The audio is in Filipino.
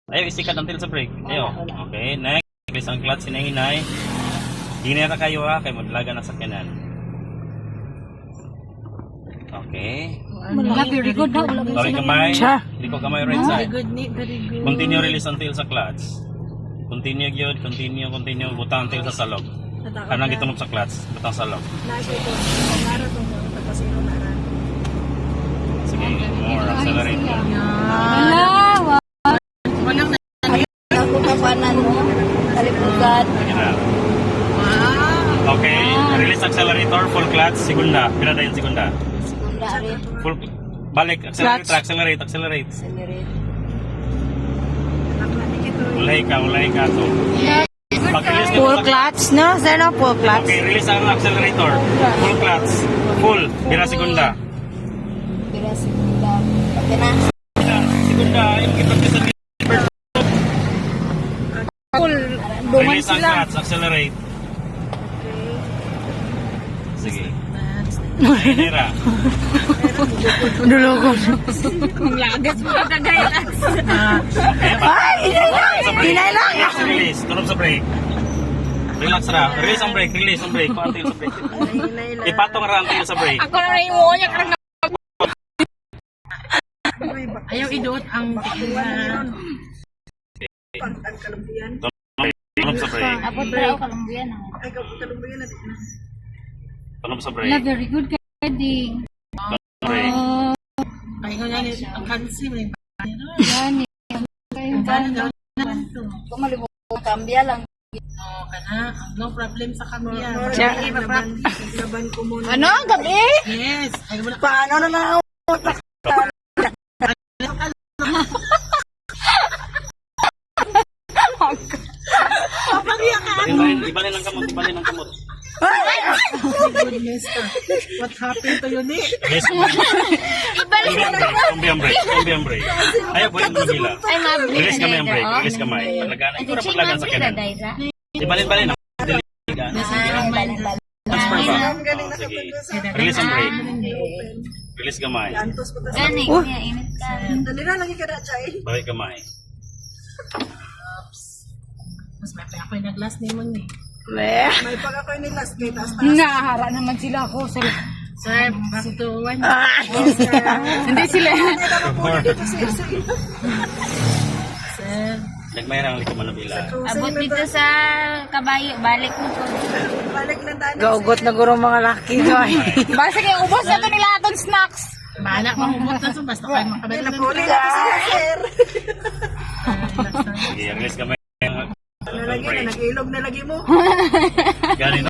Ayaw, isikat until sa break. Ayaw. Okay, next. Release ang clutch, hinahinay. Hinera kayo ha, kay madlaga na sa kanan. Okay. Wala, very good na. Balik kamay. Liko kamay right side. Very good. Continue release until sa clutch. Continue gyud, continue. Butang until sa salog. Kanang gitunog sa clutch, butang salog. Nasa ito. Nara to mo. Tapasiro na ran. Sige, more accelerate. Wala, Walang na. ako kapanan mo. Kaliputan. Sige na. Okay, release accelerator, full clutch, segunda. Pila dayon segunda. Segunda rin. Full balik, accelerate. Accelerate. Ulay ka to. Pag-release ka Full to- clutch, no? Sir, no? Full clutch. Okay, release ang accelerator. Full clutch. Full. Pila segunda. Pira segunda. Okay na. Segunda, yung kita sa Full. release ang clutch, accelerate. Sige. Hinera. Dulogos. Lagas mo ka relax. Ay, Hinay lang! Release, turun sa brake. Relax ra. Release ang brake. Paantil sa brake. Ipatong ra antil sa brake. Ako na rin mo niya karang Ayaw idot ang tikilan. Tunog sa brake. Ako daw kalumbiyan. Tunog sa Wala, brake. very good ka, Ding. Brake. Ay, ko yan. Ang kansi mo. Yan eh. Kumalibog ko, kambya lang. Oo, kana. No problem sa kanya. Laban ko muna. Ano? Gabi? Yes. Ay, wala. Paano na lang? Ibalin ang kamot. Goodness ka. What happened to you, Nick? Release. Kumbi ang brake. Ayaw, pwede mo nabila. Ay, mabili. Release kamay ang brake. Release kamay. Paglagan sa kanan. Ibalin ang transfer ba? Sige. Release ang brake. Release kamay. Antos pa tas. Gani, niya, init ka. Dali na lagi ka na, Chay. Balik kamay. Mas may pa ako yung nag-last name mo, Nick. May pag ako yung last gate. Nahara naman sila ako. Sir, Back to one. hindi sila. Sir. Nagmayroon lang man nabila. Abot dito sa kabayo. Balik mo ko. Balik na tayo. Gaugot na guro mga laki ko. Basta kayo, ubos na ito nila atong snacks. Mana, mahumot na so. Basta kayo makabalik na Napuli na kasi sir. Sige, release kamay. Nalagi na, nag-ilog na lagi mo. Galing